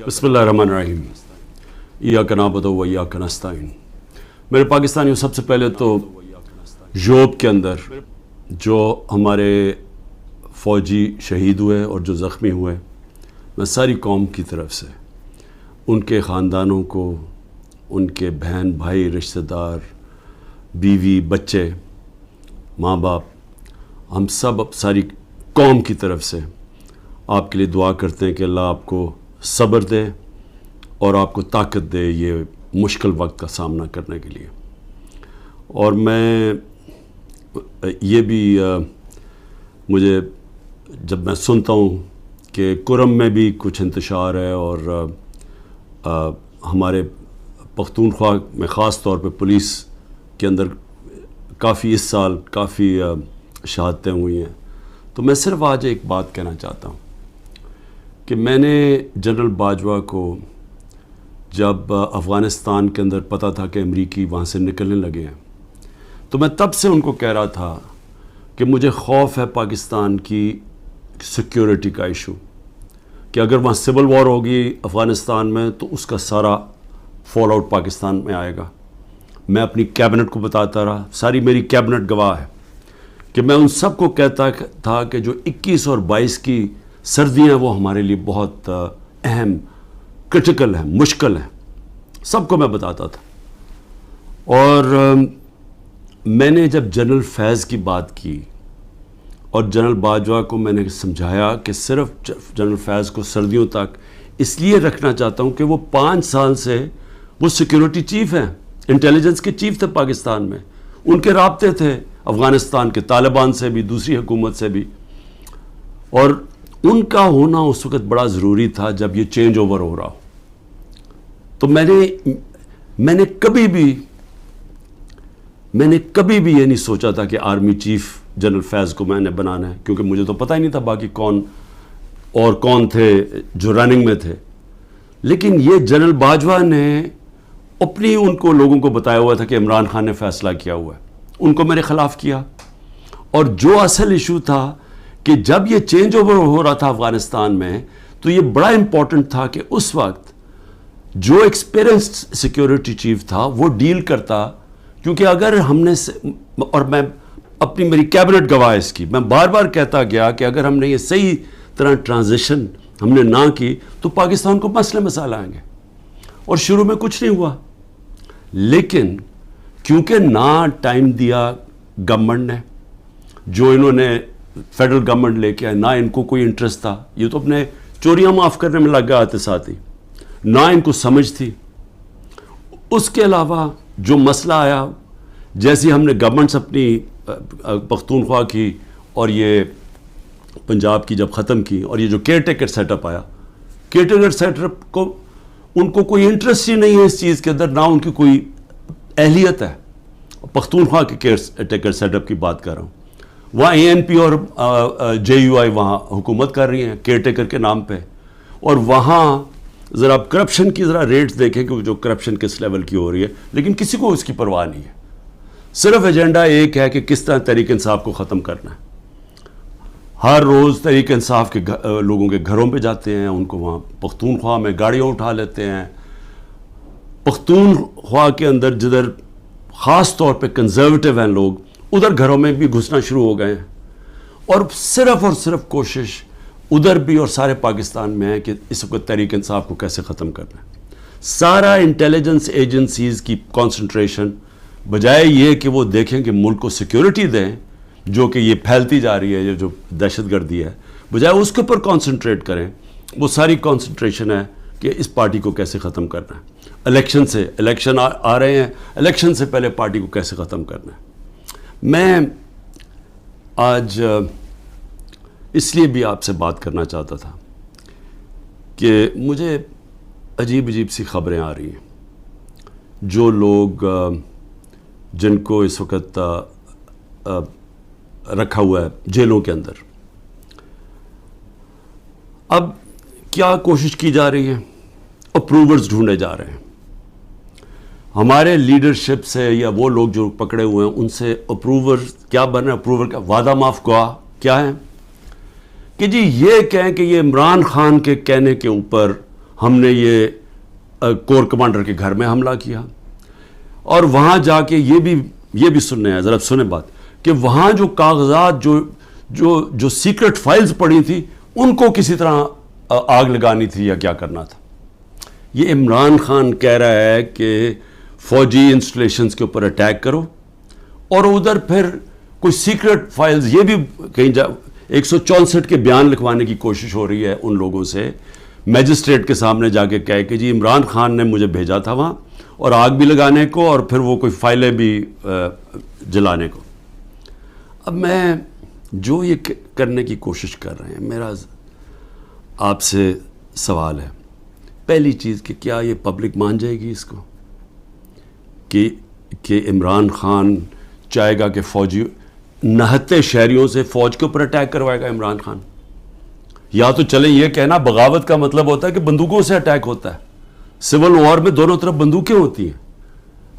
بسم اللہ الرحمن الرحیم ایاک نعبد و ایاک نستعین۔ میرے پاکستانیوں، سب سے پہلے تو یوب کے اندر جو ہمارے فوجی شہید ہوئے اور جو زخمی ہوئے، میں ساری قوم کی طرف سے ان کے خاندانوں کو، ان کے بہن بھائی، رشتہ دار، بیوی، بچے، ماں باپ، ہم سب ساری قوم کی طرف سے آپ کے لیے دعا کرتے ہیں کہ اللہ آپ کو صبر دے اور آپ کو طاقت دے یہ مشکل وقت کا سامنا کرنے کے لیے۔ اور میں یہ بھی مجھے جب میں سنتا ہوں کہ کرم میں بھی کچھ انتشار ہے اور ہمارے پختونخوا میں خاص طور پہ پولیس کے اندر کافی اس سال کافی شہادتیں ہوئی ہیں، تو میں صرف آج ایک بات کہنا چاہتا ہوں کہ میں نے جنرل باجوہ کو جب افغانستان کے اندر پتہ تھا کہ امریکی وہاں سے نکلنے لگے ہیں، تو میں تب سے ان کو کہہ رہا تھا کہ مجھے خوف ہے پاکستان کی سیکیورٹی کا ایشو، کہ اگر وہاں سول وار ہوگی افغانستان میں تو اس کا سارا فال آؤٹ پاکستان میں آئے گا۔ میں اپنی کیبنٹ کو بتاتا رہا، ساری میری کیبنٹ گواہ ہے کہ میں ان سب کو کہتا تھا کہ جو 21 اور 22 کی سردیاں وہ ہمارے لیے بہت اہم، کرٹیکل ہیں، مشکل ہیں، سب کو میں بتاتا تھا۔ اور میں نے جب جنرل فیض کی بات کی اور جنرل باجوہ کو میں نے سمجھایا کہ صرف جنرل فیض کو سردیوں تک اس لیے رکھنا چاہتا ہوں کہ وہ 5 سال سے وہ سیکیورٹی چیف ہیں، انٹیلیجنس کے چیف تھے پاکستان میں، ان کے رابطے تھے افغانستان کے طالبان سے بھی، دوسری حکومت سے بھی، اور ان کا ہونا اس وقت بڑا ضروری تھا جب یہ چینج اوور ہو رہا ہو۔ تو میں نے کبھی بھی یہ نہیں سوچا تھا کہ آرمی چیف جنرل فیض کو میں نے بنانا ہے، کیونکہ مجھے تو پتہ ہی نہیں تھا باقی کون تھے جو رننگ میں تھے۔ لیکن یہ جنرل باجوہ نے اپنی ان کو لوگوں کو بتایا ہوا تھا کہ عمران خان نے فیصلہ کیا ہوا ہے، ان کو میرے خلاف کیا۔ اور جو اصل ایشو تھا کہ جب یہ چینج اوور ہو رہا تھا افغانستان میں، تو یہ بڑا امپورٹنٹ تھا کہ اس وقت جو ایکسپیرینسڈ سیکیورٹی چیف تھا وہ ڈیل کرتا، کیونکہ اگر ہم نے، اور میں میری کیبنٹ گواہ اس کی، میں بار بار کہتا گیا کہ اگر ہم نے یہ صحیح طرح ٹرانزیشن ہم نے نہ کی تو پاکستان کو مسئلے مسائل آئیں گے۔ اور شروع میں کچھ نہیں ہوا، لیکن کیونکہ نہ ٹائم دیا گورنمنٹ نے، جو انہوں نے فیڈرل گورنمنٹ لے کے آئے، نہ ان کو کوئی انٹرسٹ تھا، یہ تو اپنے چوریاں معاف کرنے میں لگ گئے آتے ساتھ ہی، نہ ان کو سمجھ تھی۔ اس کے علاوہ جو مسئلہ آیا، جیسے ہم نے گورنمنٹس اپنی پختونخوا کی اور یہ پنجاب کی جب ختم کی، اور یہ جو کیئر ٹیکر سیٹ اپ آیا، کیئر ٹیکر سیٹ اپ کو ان کو کوئی انٹرسٹ ہی نہیں ہے اس چیز کے اندر، نہ ان کی کوئی اہلیت ہے۔ پختونخوا کے کیئر ٹیکر سیٹ اپ کی بات کر رہا ہوں، وہاں اے این پی اور JUI وہاں حکومت کر رہی ہیں کیئر ٹیکر کے نام پہ، اور وہاں ذرا آپ کرپشن کی ذرا ریٹس دیکھیں کہ جو کرپشن کس لیول کی ہو رہی ہے، لیکن کسی کو اس کی پرواہ نہیں ہے، صرف ایجنڈا ایک ہے کہ کس طرح تحریک انصاف کو ختم کرنا ہے۔ ہر روز تحریک انصاف کے لوگوں کے گھروں پہ جاتے ہیں، ان کو وہاں پختونخوا میں گاڑیاں اٹھا لیتے ہیں۔ پختونخوا کے اندر جدھر خاص طور پہ کنزرویٹو ہیں لوگ، ادھر گھروں میں بھی گھسنا شروع ہو گئے ہیں، اور صرف کوشش ادھر بھی اور سارے پاکستان میں ہے کہ اس وقت تحریک انصاف کو کیسے ختم کرنا ہے۔ سارا انٹیلیجنس ایجنسیز کی کانسنٹریشن بجائے یہ کہ وہ دیکھیں کہ ملک کو سیکیورٹی دیں، جو کہ یہ پھیلتی جا رہی ہے، یہ جو دہشت گردی ہے، بجائے اس کے اوپر کانسنٹریٹ کریں، وہ ساری کانسنٹریشن ہے کہ اس پارٹی کو کیسے ختم کرنا ہے۔ الیکشن آ رہے ہیں، الیکشن سے پہلے پارٹی کو کیسے ختم کرنا ہے۔ میں آج اس لیے بھی آپ سے بات کرنا چاہتا تھا کہ مجھے عجیب سی خبریں آ رہی ہیں، جو لوگ جن کو اس وقت رکھا ہوا ہے جیلوں کے اندر، اب کیا کوشش کی جا رہی ہے، اپروورز ڈھونڈے جا رہے ہیں۔ ہمارے لیڈرشپ سے یا وہ لوگ جو پکڑے ہوئے ہیں ان سے اپروور کیا بن رہے ہیں، اپروور کا وعدہ معاف گواہ کیا ہے کہ جی یہ کہیں کہ یہ عمران خان کے کہنے کے اوپر ہم نے یہ کور کمانڈر کے گھر میں حملہ کیا، اور وہاں جا کے یہ بھی سننے ہیں، ذرا سنیں بات، کہ وہاں جو کاغذات جو سیکرٹ فائلز پڑی تھی ان کو کسی طرح آگ لگانی تھی یا کیا کرنا تھا۔ یہ عمران خان کہہ رہا ہے کہ فوجی انسٹالیشنز کے اوپر اٹیک کرو، اور ادھر پھر کوئی سیکرٹ فائلز، یہ بھی کہیں 164 کے بیان لکھوانے کی کوشش ہو رہی ہے ان لوگوں سے، میجسٹریٹ کے سامنے جا کے کہے کہ جی عمران خان نے مجھے بھیجا تھا وہاں، اور آگ بھی لگانے کو اور پھر وہ کوئی فائلیں بھی جلانے کو۔ اب میں جو یہ کرنے کی کوشش کر رہے ہیں، میرا آپ سے سوال ہے، پہلی چیز کہ کیا یہ پبلک مان جائے گی اس کو کہ عمران خان چاہے گا کہ فوجی نہتے شہریوں سے فوج کے اوپر اٹیک کروائے گا عمران خان؟ یا تو چلیں یہ کہنا بغاوت کا مطلب ہوتا ہے کہ بندوقوں سے اٹیک ہوتا ہے، سول وار میں دونوں طرف بندوقیں ہوتی ہیں،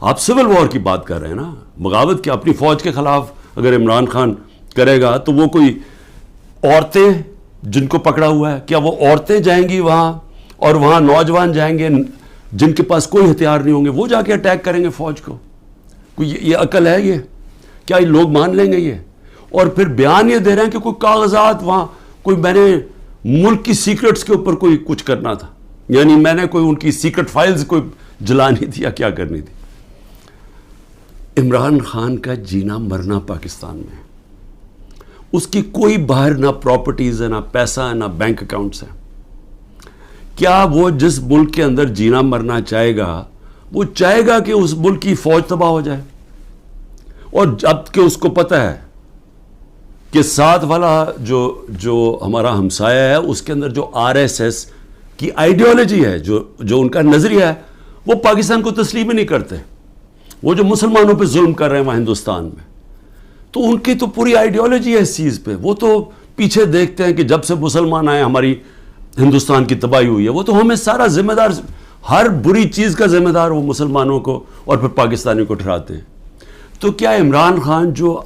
آپ سول وار کی بات کر رہے ہیں نا، بغاوت کیا؟ اپنی فوج کے خلاف اگر عمران خان کرے گا تو وہ کوئی عورتیں جن کو پکڑا ہوا ہے، کیا وہ عورتیں جائیں گی وہاں، اور وہاں نوجوان جائیں گے جن کے پاس کوئی ہتھیار نہیں ہوں گے، وہ جا کے اٹیک کریں گے فوج کو؟ کوئی یہ عقل ہے؟ یہ کیا یہ لوگ مان لیں گے یہ؟ اور پھر بیان یہ دے رہے ہیں کہ کوئی کاغذات وہاں، کوئی میں نے ملک کی سیکرٹس کے اوپر کوئی کچھ کرنا تھا، یعنی میں نے کوئی ان کی سیکرٹ فائلز کوئی جلانی تھی یا کیا کرنی تھی۔ عمران خان کا جینا مرنا پاکستان میں، اس کی کوئی باہر نہ پراپرٹیز ہے، نہ پیسہ ہے، نہ بینک اکاؤنٹس ہیں۔ کیا وہ جس ملک کے اندر جینا مرنا چاہے گا، وہ چاہے گا کہ اس ملک کی فوج تباہ ہو جائے؟ اور جب کہ اس کو پتہ ہے کہ ساتھ والا جو ہمارا ہمسایہ ہے، اس کے اندر جو RSS کی آئیڈیالوجی ہے، جو ان کا نظریہ ہے، وہ پاکستان کو تسلیم ہی نہیں کرتے، وہ جو مسلمانوں پہ ظلم کر رہے ہیں وہاں ہندوستان میں، تو ان کی تو پوری آئیڈیالوجی ہے اس چیز پہ، وہ تو پیچھے دیکھتے ہیں کہ جب سے مسلمان آئے ہماری ہندوستان کی تباہی ہوئی ہے، وہ تو ہمیں سارا ذمہ دار، ہر بری چیز کا ذمہ دار وہ مسلمانوں کو اور پھر پاکستانیوں کو ٹھہراتے ہیں۔ تو کیا عمران خان جو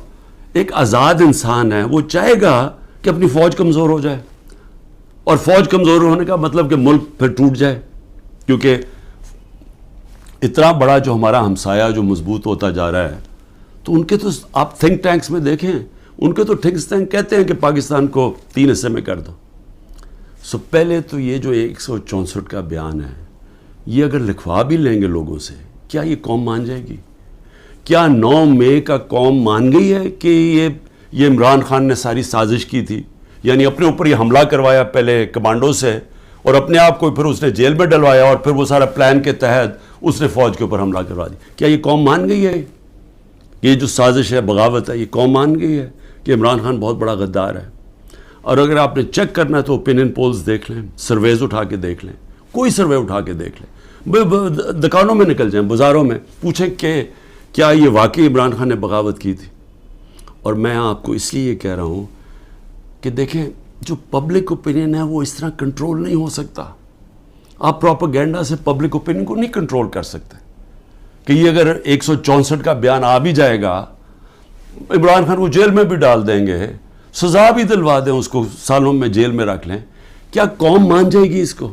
ایک آزاد انسان ہے، وہ چاہے گا کہ اپنی فوج کمزور ہو جائے؟ اور فوج کمزور ہونے کا مطلب کہ ملک پھر ٹوٹ جائے، کیونکہ اتنا بڑا جو ہمارا ہمسایہ جو مضبوط ہوتا جا رہا ہے، تو ان کے تو آپ تھنک ٹینکس میں دیکھیں، ان کے تو تھنک ٹینک کہتے ہیں کہ پاکستان کو 3 حصے میں کر دو۔ پہلے تو یہ جو 164 کا بیان ہے، یہ اگر لکھوا بھی لیں گے لوگوں سے، کیا یہ قوم مان جائے گی؟ کیا 9 مئی کا قوم مان گئی ہے کہ یہ عمران خان نے ساری سازش کی تھی؟ یعنی اپنے اوپر یہ حملہ کروایا پہلے کمانڈو سے، اور اپنے آپ کو پھر اس نے جیل میں ڈلوایا، اور پھر وہ سارا پلان کے تحت اس نے فوج کے اوپر حملہ کروا دی۔ کیا یہ قوم مان گئی ہے؟ یہ جو سازش ہے، بغاوت ہے، یہ قوم مان گئی ہے کہ عمران خان بہت بڑا غدار ہے؟ اور اگر آپ نے چیک کرنا ہے تو اوپینین پولز دیکھ لیں، سرویز اٹھا کے دیکھ لیں، کوئی سروے اٹھا کے دیکھ لیں، دکانوں میں نکل جائیں، بازاروں میں پوچھیں کہ کیا یہ واقعی عمران خان نے بغاوت کی تھی؟ اور میں آپ کو اس لیے یہ کہہ رہا ہوں کہ دیکھیں، جو پبلک اوپینین ہے وہ اس طرح کنٹرول نہیں ہو سکتا۔ آپ پروپیگنڈا سے پبلک اوپینین کو نہیں کنٹرول کر سکتے کہ یہ اگر 164 کا بیان آ بھی جائے گا، عمران خان کو جیل میں بھی ڈال دیں گے، سزا بھی دلوا دیں اس کو، سالوں میں جیل میں رکھ لیں، کیا قوم مان جائے گی اس کو؟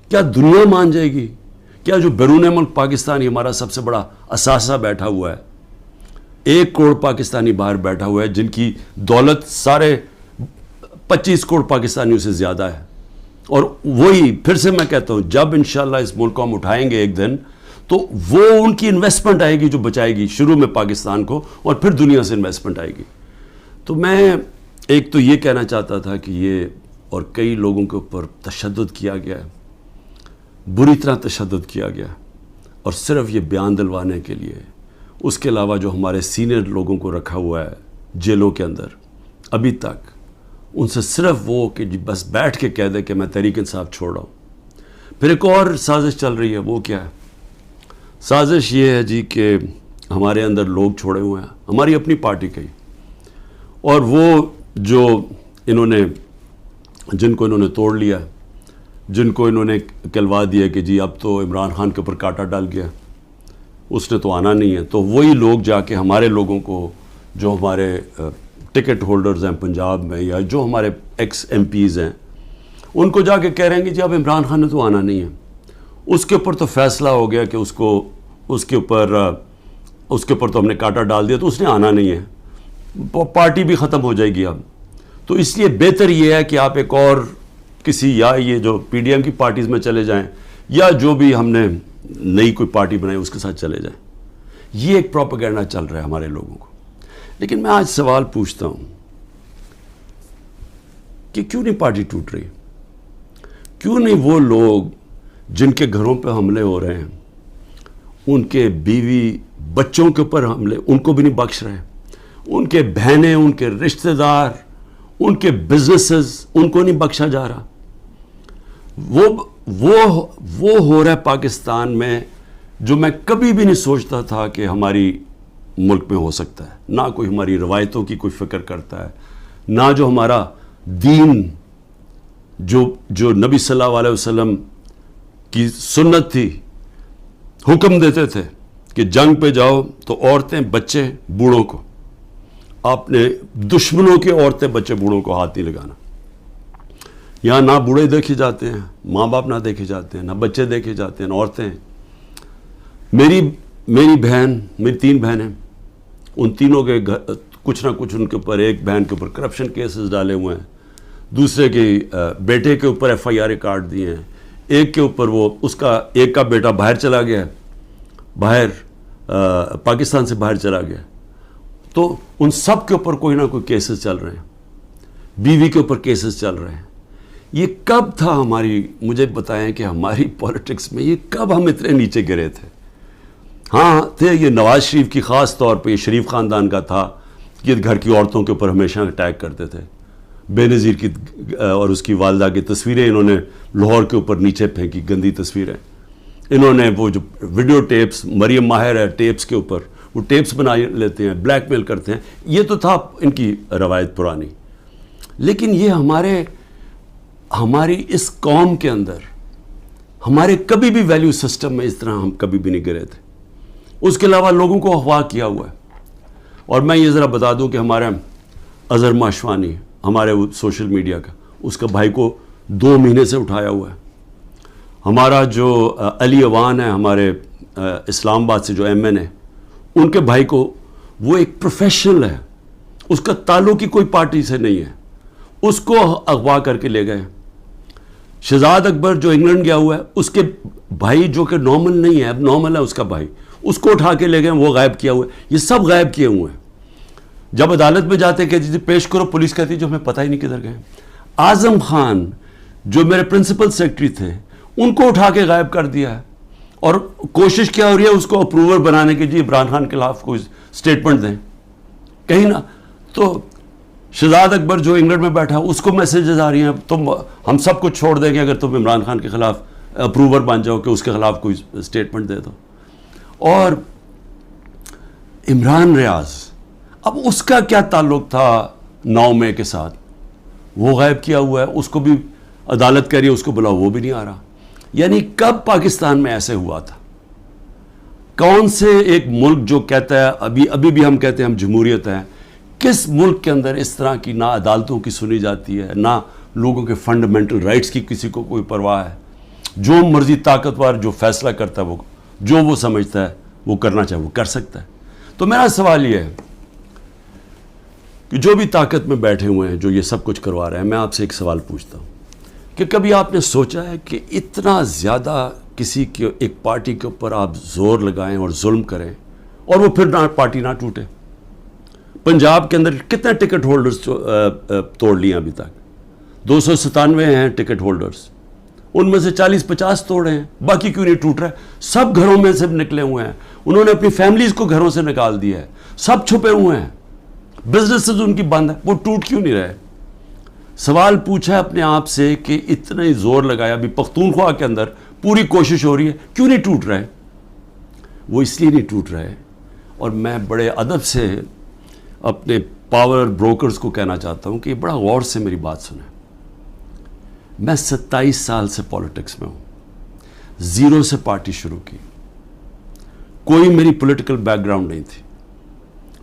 کیا دنیا مان جائے گی؟ کیا جو بیرون ملک پاکستانی ہمارا سب سے بڑا اثاثہ بیٹھا ہوا ہے، 1 کروڑ پاکستانی باہر بیٹھا ہوا ہے، جن کی دولت سارے 25 کروڑ پاکستانیوں سے زیادہ ہے، اور وہی پھر سے میں کہتا ہوں، جب انشاءاللہ اس ملک کو ہم اٹھائیں گے ایک دن، تو وہ ان کی انویسٹمنٹ آئے گی جو بچائے گی شروع میں پاکستان کو، اور پھر دنیا سے انویسٹمنٹ آئے گی۔ تو میں ایک تو یہ کہنا چاہتا تھا کہ یہ اور کئی لوگوں کے اوپر تشدد کیا گیا ہے، بری طرح تشدد کیا گیا، اور صرف یہ بیان دلوانے کے لیے۔ اس کے علاوہ جو ہمارے سینئر لوگوں کو رکھا ہوا ہے جیلوں کے اندر ابھی تک، ان سے صرف وہ کہ جی بس بیٹھ کے کہہ دے کہ میں تحریک انصاف چھوڑ رہا ہوں۔ پھر ایک اور سازش چل رہی ہے، وہ کیا ہے؟ سازش یہ ہے جی کہ ہمارے اندر لوگ چھوڑے ہوئے ہیں، ہماری اپنی پارٹی کے، اور وہ جو جن کو انہوں نے توڑ لیا، جن کو انہوں نے کہلوا دیا کہ جی اب تو عمران خان کے اوپر کانٹا ڈال گیا، اس نے تو آنا نہیں ہے، تو وہی لوگ جا کے ہمارے لوگوں کو، جو ہمارے ٹکٹ ہولڈرز ہیں پنجاب میں، یا جو ہمارے ایکس ایم پیز ہیں، ان کو جا کے کہہ رہے ہیں کہ جی اب عمران خان نے تو آنا نہیں ہے. اس کے اوپر تو فیصلہ ہو گیا کہ اس کے اوپر تو ہم نے کانٹا ڈال دیا، تو اس نے آنا نہیں ہے، پارٹی بھی ختم ہو جائے گی اب. تو اس لیے بہتر یہ ہے کہ آپ ایک اور کسی، یا یہ جو پی ڈی ایم کی پارٹیز میں چلے جائیں، یا جو بھی ہم نے نئی کوئی پارٹی بنائی اس کے ساتھ چلے جائیں. یہ ایک پروپیگنڈا چل رہا ہے ہمارے لوگوں کو. لیکن میں آج سوال پوچھتا ہوں کہ کیوں نہیں پارٹی ٹوٹ رہی؟ کیوں نہیں وہ لوگ جن کے گھروں پہ حملے ہو رہے ہیں، ان کے بیوی بچوں کے اوپر حملے، ان کو بھی نہیں بخش رہے، ان کے بہنیں، ان کے رشتہ دار، ان کے بزنسز، ان کو نہیں بخشا جا رہا؟ وہ ہو رہا ہے پاکستان میں جو میں کبھی بھی نہیں سوچتا تھا کہ ہماری ملک میں ہو سکتا ہے. نہ کوئی ہماری روایتوں کی کوئی فکر کرتا ہے، نہ جو ہمارا دین جو نبی صلی اللہ علیہ وسلم کی سنت تھی، حکم دیتے تھے کہ جنگ پہ جاؤ تو عورتیں بچے بوڑھوں کو، آپ نے دشمنوں کے عورتیں بچے بوڑھوں کو ہاتھ نہیں لگانا. یہاں نہ بوڑھے دیکھے جاتے ہیں، ماں باپ نہ دیکھے جاتے ہیں، نہ بچے دیکھے جاتے ہیں، نہ عورتیں. میری بہن، میری 3 بہنیں، ان تینوں کے کچھ نہ کچھ ان کے اوپر، ایک بہن کے اوپر کرپشن کیسز ڈالے ہوئے ہیں، دوسرے کے بیٹے کے اوپر FIR کاٹ دیے ہیں، ایک کے اوپر ایک کا بیٹا باہر چلا گیا، پاکستان سے باہر چلا گیا. تو ان سب کے اوپر کوئی نہ کوئی کیسز چل رہے ہیں، بیوی کے اوپر کیسز چل رہے ہیں. یہ کب تھا مجھے بتائیں کہ ہماری پولیٹکس میں یہ کب ہم اتنے نیچے گرے تھے؟ ہاں تھے، یہ نواز شریف کی خاص طور پہ، یہ شریف خاندان کا تھا کہ گھر کی عورتوں کے اوپر ہمیشہ اٹیک کرتے تھے. بے نظیر کی اور اس کی والدہ کی تصویریں انہوں نے لاہور کے اوپر نیچے پھینکی، گندی تصویریں. انہوں نے وہ جو ویڈیو ٹیپس، مریم ماہر ہے ٹیپس کے اوپر، وہ ٹیپس بنا لیتے ہیں، بلیک میل کرتے ہیں. یہ تو تھا ان کی روایت پرانی. لیکن یہ ہماری اس قوم کے اندر، ہمارے کبھی بھی ویلیو سسٹم میں اس طرح ہم کبھی بھی نہیں گرے تھے. اس کے علاوہ لوگوں کو اغوا کیا ہوا ہے. اور میں یہ ذرا بتا دوں کہ ہمارا اظہر ماشوانی، ہمارے سوشل میڈیا کا، اس کا بھائی کو 2 مہینے سے اٹھایا ہوا ہے. ہمارا جو علی اوان ہے، ہمارے اسلام آباد سے جو MN ہے، ان کے بھائی کو، وہ ایک پروفیشنل ہے، اس کا تعلق ہی کوئی پارٹی سے نہیں ہے، اس کو اغوا کر کے لے گئے. شہزاد اکبر جو انگلینڈ گیا ہوا ہے، اس کے بھائی جو کہ نارمل نہیں ہے، اب نارمل ہے اس کا بھائی، اس کو اٹھا کے لے گئے، وہ غائب کیا ہوا ہے. یہ سب غائب کیے ہوئے ہیں. جب عدالت میں جاتے کہتی تھی پیش کرو، پولیس کہتی جو ہمیں پتہ ہی نہیں کدھر گئے. اعظم خان جو میرے پرنسپل سیکرٹری تھے، ان کو اٹھا کے غائب کر دیا ہے. اور کوشش کیا ہو رہی ہے اس کو اپروور بنانے کی، جی عمران خان کے خلاف کوئی سٹیٹمنٹ دیں کہیں نہ. تو شہزاد اکبر جو انگلینڈ میں بیٹھا، اس کو میسیجز آ رہی ہیں، ہم سب کچھ چھوڑ دیں گے اگر تم عمران خان کے خلاف اپروور بن جاؤ کہ اس کے خلاف کوئی سٹیٹمنٹ دے دو. اور عمران ریاض، اب اس کا کیا تعلق تھا 9 مئی کے ساتھ؟ وہ غائب کیا ہوا ہے. اس کو بھی عدالت کہہ رہی ہے اس کو بلاؤ، وہ بھی نہیں آ رہا. یعنی کب پاکستان میں ایسے ہوا تھا؟ کون سے ایک ملک جو کہتا ہے، ابھی بھی ہم کہتے ہیں ہم جمہوریت ہیں، کس ملک کے اندر اس طرح کی نہ عدالتوں کی سنی جاتی ہے، نہ لوگوں کے فنڈامنٹل رائٹس کی کسی کو کوئی پرواہ ہے؟ جو مرضی طاقتور جو فیصلہ کرتا ہے، وہ سمجھتا ہے وہ کرنا چاہے وہ کر سکتا ہے. تو میرا سوال یہ ہے کہ جو بھی طاقت میں بیٹھے ہوئے ہیں، جو یہ سب کچھ کروا رہے ہیں، میں آپ سے ایک سوال پوچھتا ہوں کہ کبھی آپ نے سوچا ہے کہ اتنا زیادہ کسی کے ایک پارٹی کے اوپر آپ زور لگائیں اور ظلم کریں اور وہ پھر پارٹی نہ ٹوٹے؟ پنجاب کے اندر کتنے ٹکٹ ہولڈرز توڑ لیے ابھی تک؟ 297 ہیں ٹکٹ ہولڈرز، ان میں سے 40-50 توڑے ہیں. باقی کیوں نہیں ٹوٹ رہا ہے؟ سب گھروں میں سے نکلے ہوئے ہیں، انہوں نے اپنی فیملیز کو گھروں سے نکال دیا ہے، سب چھپے ہوئے ہیں، بزنسز ان کی بند ہے، وہ ٹوٹ کیوں نہیں رہے؟ سوال پوچھا ہے اپنے آپ سے کہ اتنا ہی زور لگایا، ابھی پختونخوا کے اندر پوری کوشش ہو رہی ہے، کیوں نہیں ٹوٹ رہے؟ وہ اس لیے نہیں ٹوٹ رہے. اور میں بڑے ادب سے اپنے پاور بروکرز کو کہنا چاہتا ہوں کہ بڑا غور سے میری بات سنیں. میں 27 سال سے پولیٹکس میں ہوں، 0 سے پارٹی شروع کی. کوئی میری پولیٹیکل بیک گراؤنڈ نہیں تھی،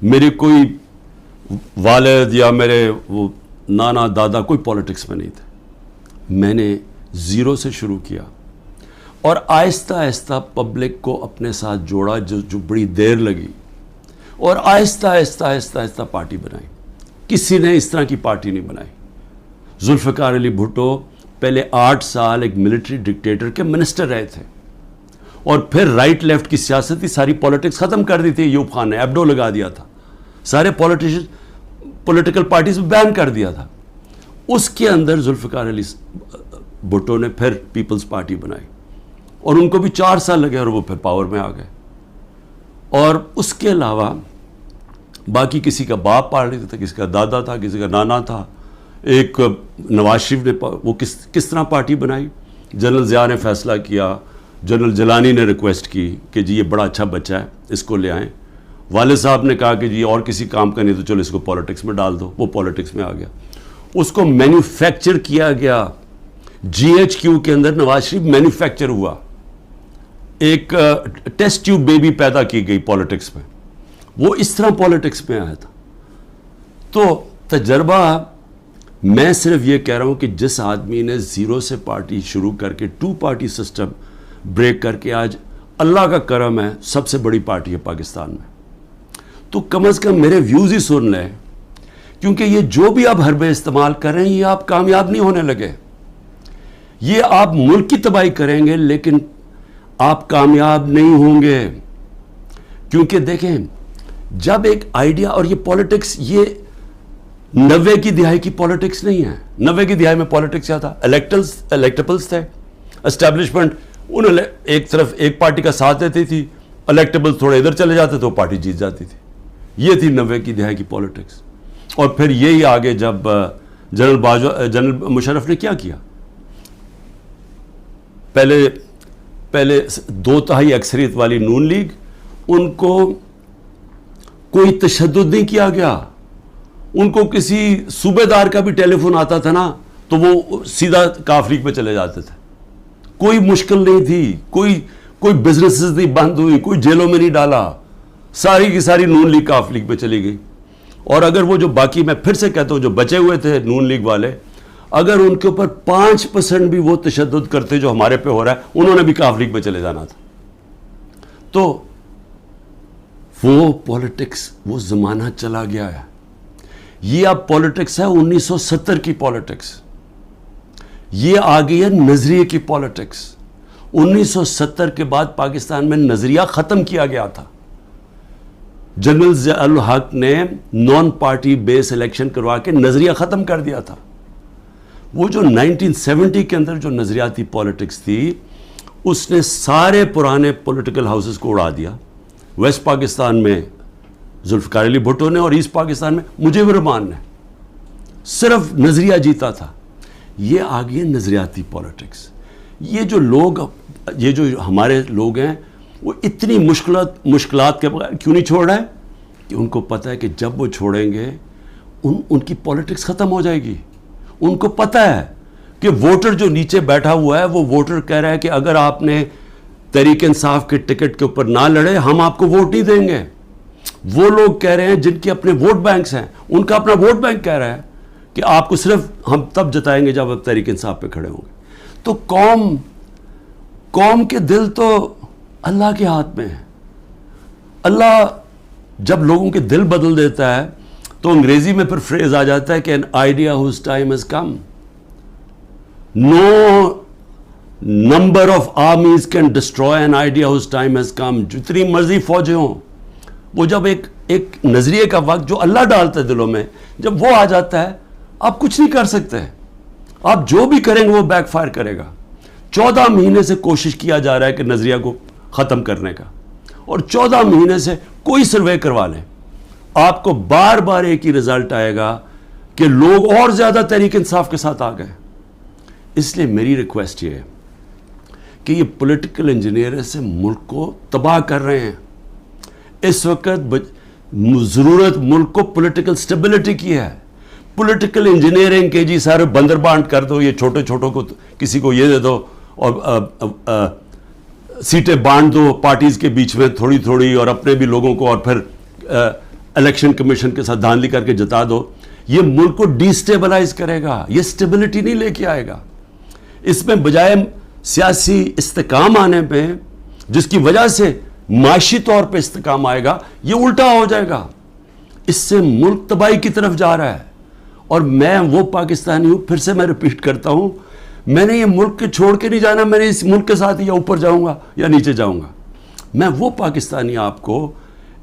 میرے کوئی والد یا میرے وہ نانا دادا کوئی پولیٹکس میں نہیں تھے. میں نے زیرو سے شروع کیا اور آہستہ آہستہ پبلک کو اپنے ساتھ جوڑا، جو بڑی دیر لگی، اور آہستہ آہستہ آہستہ آہستہ پارٹی بنائی. کسی نے اس طرح کی پارٹی نہیں بنائی. ذوالفقار علی بھٹو پہلے 8 سال ایک ملٹری ڈکٹیٹر کے منسٹر رہے تھے، اور پھر رائٹ لیفٹ کی سیاست کی ساری پولیٹکس ختم کر دی تھی. ایوب خان نے ایبڈو لگا دیا تھا، سارے پولیٹیکل پارٹیز بین کر دیا تھا. اس کے اندر ذوالفقار علی بھٹو نے پھر پیپلز پارٹی بنائی، اور ان کو بھی 4 سال لگے اور وہ پھر پاور میں آ گئے. اور اس کے علاوہ باقی کسی کا باپ پارٹی تھا، کسی کا دادا تھا، کسی کا نانا تھا. ایک نواز شریف نے وہ کس طرح پارٹی بنائی. جنرل ضیاء نے فیصلہ کیا، جنرل جیلانی نے ریکویسٹ کی کہ جی یہ بڑا اچھا بچہ ہے، اس کو لے آئیں. والد صاحب نے کہا کہ جی اور کسی کام کا نہیں تو چلو اس کو پالیٹکس میں ڈال دو. وہ پالیٹکس میں آ گیا. اس کو مینوفیکچر کیا گیا. جی ایچ کیو کے اندر نواز شریف مینوفیکچر ہوا. ایک ٹیسٹ ٹیوب بیبی پیدا کی گئی پالیٹکس میں. وہ اس طرح پالیٹکس میں آیا تھا. تو تجربہ، میں صرف یہ کہہ رہا ہوں کہ جس آدمی نے زیرو سے پارٹی شروع کر کے 2 پارٹی سسٹم بریک کر کے آج اللہ کا کرم ہے سب سے بڑی پارٹی ہے پاکستان میں، تو کم از کم میرے ویوز ہی سن لیں. کیونکہ یہ جو بھی آپ حربے استعمال کر رہے ہیں یہ آپ کامیاب نہیں ہونے لگے. یہ آپ ملک کی تباہی کریں گے لیکن آپ کامیاب نہیں ہوں گے. کیونکہ دیکھیں، جب ایک آئیڈیا، اور یہ پالیٹکس یہ 90 کی دہائی کی پالیٹکس نہیں ہے. 90 کی دہائی میں پالیٹکس کیا تھا؟ الیکٹیبلز تھے. اسٹیبلشمنٹ انہوں نے ایک طرف ایک پارٹی کا ساتھ دیتی تھی، الیکٹیبلز تھوڑے ادھر چلے جاتے تو پارٹی جیت جاتی تھی. یہ تھی 90 کی دہائی کی پالیٹکس. اور پھر یہی آگے جب جنرل مشرف نے کیا کیا، پہلے 2/3 اکثریت والی نون لیگ، ان کو کوئی تشدد نہیں کیا گیا. ان کو کسی صوبے دار کا بھی ٹیلی فون آتا تھا نا تو وہ سیدھا کاف لیگ پہ چلے جاتے تھے. کوئی مشکل نہیں تھی، کوئی بزنسز نہیں بند ہوئی، کوئی جیلوں میں نہیں ڈالا. ساری کی ساری نون لیگ کاف لیگ پہ چلی گئی. اور اگر وہ جو باقی، میں پھر سے کہتا ہوں، جو بچے ہوئے تھے نون لیگ والے، اگر ان کے اوپر 5% بھی وہ تشدد کرتے جو ہمارے پہ ہو رہا ہے، انہوں نے بھی کاف لیگ پہ چلے جانا تھا. تو وہ پالیٹکس، وہ زمانہ چلا گیا ہے. یہ اب پالیٹکس ہے 1970 کی پالیٹکس. یہ آ گئی ہے نظریے کی پالیٹکس. 1970 کے بعد پاکستان میں نظریہ ختم کیا گیا تھا. جنرل ضیاء الحق نے نان پارٹی بیس الیکشن کروا کے نظریہ ختم کر دیا تھا. وہ جو 1970 کے اندر جو نظریاتی پالیٹکس تھی، اس نے سارے پرانے پولیٹیکل ہاؤسز کو اڑا دیا. ویسٹ پاکستان میں ذوالفقار علی بھٹو نے، اور ایسٹ پاکستان میں مجیب الرحمان نے. صرف نظریہ جیتا تھا. یہ آ گئی ہے نظریاتی پالیٹکس. یہ جو ہمارے لوگ ہیں وہ اتنی مشکلات کے بغیر کیوں نہیں چھوڑ رہے؟ کہ ان کو پتہ ہے کہ جب وہ چھوڑیں گے ان کی پالیٹکس ختم ہو جائے گی. ان کو پتہ ہے کہ ووٹر جو نیچے بیٹھا ہوا ہے، وہ ووٹر کہہ رہا ہے کہ اگر آپ نے تحریک انصاف کے ٹکٹ کے اوپر نہ لڑے ہم آپ کو ووٹ نہیں دیں گے. وہ لوگ کہہ رہے ہیں جن کے اپنے ووٹ بینکس ہیں، ان کا اپنا ووٹ بینک کہہ رہا ہے کہ آپ کو صرف ہم تب جتائیں گے جب آپ تحریک انصاف پہ کھڑے ہوں گے. تو قوم کے دل تو اللہ کے ہاتھ میں ہے. اللہ جب لوگوں کے دل بدل دیتا ہے تو انگریزی میں پھر فریز آ جاتا ہے کہ an idea whose time has come. No number of armies can destroy an idea whose time has come. جتنی مرضی فوجیں ہوں، وہ جب ایک نظریے کا وقت جو اللہ ڈالتا ہے دلوں میں، جب وہ آ جاتا ہے آپ کچھ نہیں کر سکتے. آپ جو بھی کریں گے وہ بیک فائر کرے گا. 14 مہینے سے کوشش کیا جا رہا ہے کہ نظریہ کو ختم کرنے کا، اور 14 مہینے سے کوئی سروے کروا لیں، آپ کو بار بار ایک ہی رزلٹ آئے گا کہ لوگ اور زیادہ تحریک انصاف کے ساتھ آ گئے. اس لیے میری ریکویسٹ یہ ہے کہ یہ پولیٹیکل انجینئر سے ملک کو تباہ کر رہے ہیں. اس وقت ضرورت ملک کو پولیٹیکل سٹیبلٹی کی ہے. پولیٹیکل انجینئرنگ کے جی سارے بندر بانٹ کر دو، یہ چھوٹے چھوٹوں کو کسی کو یہ دے دو اور سیٹیں بانٹ دو پارٹیز کے بیچ میں تھوڑی تھوڑی، اور اپنے بھی لوگوں کو، اور پھر الیکشن کمیشن کے ساتھ دھاندلی کر کے جتا دو. یہ ملک کو ڈی سٹیبلائز کرے گا، یہ سٹیبلٹی نہیں لے کے آئے گا. اس میں بجائے سیاسی استحکام آنے پہ، جس کی وجہ سے معاشی طور پہ استحکام آئے گا، یہ الٹا ہو جائے گا. اس سے ملک تباہی کی طرف جا رہا ہے. اور میں وہ پاکستانی ہوں، پھر سے میں ریپیٹ کرتا ہوں، میں نے یہ ملک چھوڑ کے نہیں جانا. میں نے اس ملک کے ساتھ یا اوپر جاؤں گا یا نیچے جاؤں گا. میں وہ پاکستانی آپ کو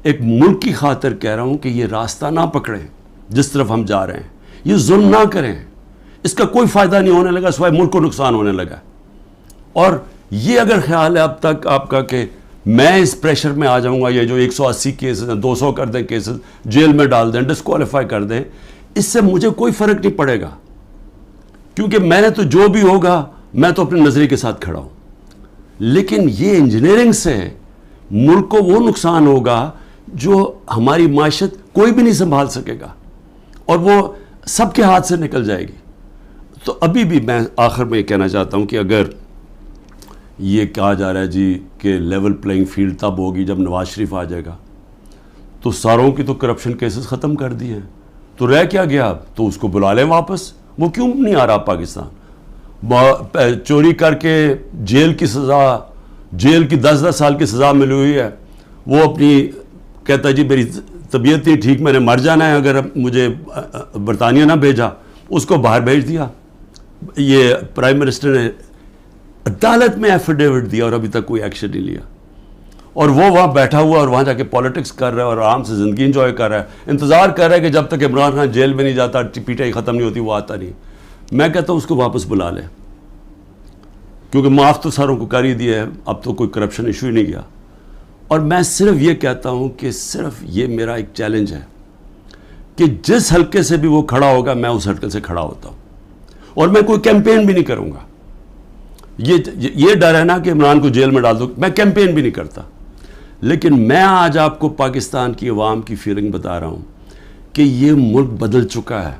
ایک ملک کی خاطر کہہ رہا ہوں کہ یہ راستہ نہ پکڑیں جس طرف ہم جا رہے ہیں. یہ ظلم نہ کریں. اس کا کوئی فائدہ نہیں ہونے لگا سوائے ملک کو نقصان ہونے لگا. اور یہ اگر خیال ہے اب تک آپ کا کہ میں اس پریشر میں آ جاؤں گا، یہ جو 180 کیسز ہیں، 200 کر دیں کیسز، جیل میں ڈال دیں، ڈسکوالیفائی کر دیں، اس سے مجھے کوئی فرق نہیں پڑے گا. کیونکہ میں نے تو جو بھی ہوگا میں تو اپنے نظریے کے ساتھ کھڑا ہوں. لیکن یہ انجینئرنگ سے ملک کو وہ نقصان ہوگا جو ہماری معیشت کوئی بھی نہیں سنبھال سکے گا، اور وہ سب کے ہاتھ سے نکل جائے گی. تو ابھی بھی میں آخر میں یہ کہنا چاہتا ہوں کہ اگر یہ کہا جا رہا ہے جی کہ لیول پلینگ فیلڈ تب ہوگی جب نواز شریف آ جائے گا، تو ساروں کی تو کرپشن کیسز ختم کر دیے ہیں، تو رہ کیا گیا اب؟ تو اس کو بلا لیں واپس. وہ کیوں نہیں آ رہا پاکستان؟ چوری کر کے جیل کی سزا، جیل کی 10 سال کی سزا ملی ہوئی ہے، وہ اپنی کہتا ہے جی میری طبیعت نہیں ٹھیک، میں نے مر جانا ہے اگر مجھے برطانیہ نہ بھیجا. اس کو باہر بھیج دیا. یہ پرائم منسٹر نے عدالت میں ایفیڈیوٹ دیا اور ابھی تک کوئی ایکشن نہیں لیا. اور وہ وہاں بیٹھا ہوا اور وہاں جا کے پالیٹکس کر رہا ہے اور آرام سے زندگی انجوائے کر رہا ہے. انتظار کر رہا ہے کہ جب تک عمران خان جیل میں نہیں جاتا، پی ٹی آئی ختم نہیں ہوتی، وہ آتا نہیں. میں کہتا ہوں اس کو واپس بلا لیں، کیونکہ معاف تو ساروں کو کر ہی دیا ہے، اب تو کوئی کرپشن ایشو ہی نہیں گیا. اور میں صرف یہ کہتا ہوں کہ صرف یہ میرا ایک چیلنج ہے کہ جس حلقے سے بھی وہ کھڑا ہوگا میں اس حلقے سے کھڑا ہوتا ہوں. اور میں کوئی کیمپین بھی نہیں کروں گا. یہ ڈر ہے نا کہ عمران کو جیل میں ڈال دو، میں کیمپین بھی نہیں کرتا. لیکن میں آج آپ کو پاکستان کی عوام کی فیلنگ بتا رہا ہوں کہ یہ ملک بدل چکا ہے.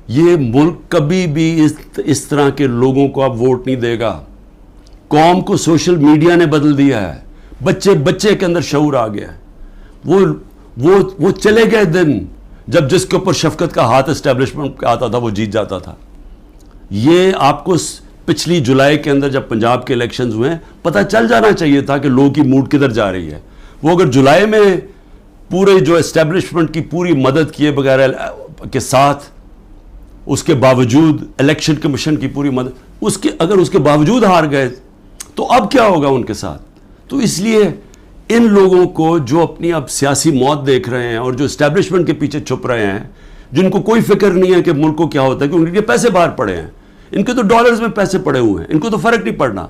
یہ ملک کبھی بھی اس طرح کے لوگوں کو اب ووٹ نہیں دے گا. قوم کو سوشل میڈیا نے بدل دیا ہے. بچے کے اندر شعور آ گیا ہے. وہ چلے گئے دن جب جس کے اوپر شفقت کا ہاتھ اسٹیبلشمنٹ کا آتا تھا وہ جیت جاتا تھا. یہ آپ کو پچھلی جولائی کے اندر جب پنجاب کے الیکشنز ہوئے پتہ چل جانا چاہیے تھا کہ لوگوں کی موڈ کدھر جا رہی ہے. وہ اگر جولائی میں پورے جو اسٹیبلشمنٹ کی پوری مدد کیے بغیر کے ساتھ، اس کے باوجود الیکشن کمیشن کی پوری مدد، اگر اس کے باوجود ہار گئے تو اب کیا ہوگا ان کے ساتھ؟ تو اس لیے ان لوگوں کو جو اپنی اب سیاسی موت دیکھ رہے ہیں اور جو اسٹیبلشمنٹ کے پیچھے چھپ رہے ہیں، جن کو کوئی فکر نہیں ہے کہ ملک کو کیا ہوتا ہے، کہ ان کے پیسے باہر پڑے ہیں، ان کے تو ڈالرز میں پیسے پڑے ہوئے ہیں، ان کو تو فرق نہیں پڑنا.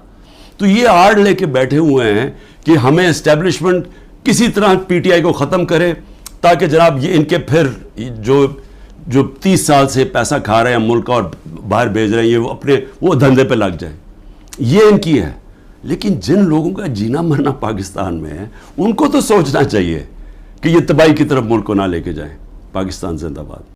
تو یہ آڑ لے کے بیٹھے ہوئے ہیں کہ ہمیں اسٹیبلشمنٹ کسی طرح پی ٹی آئی کو ختم کرے تاکہ جناب یہ ان کے پھر جو 30 سال سے پیسہ کھا رہے ہیں ملک کا اور باہر بھیج رہے ہیں، یہ اپنے وہ دھندے پہ لگ جائیں. یہ ان کی ہے. لیکن جن لوگوں کا جینا مرنا پاکستان میں ہے ان کو تو سوچنا چاہیے کہ یہ تباہی کی طرف ملک کو نہ لے کے جائیں. پاکستان زندہ باد.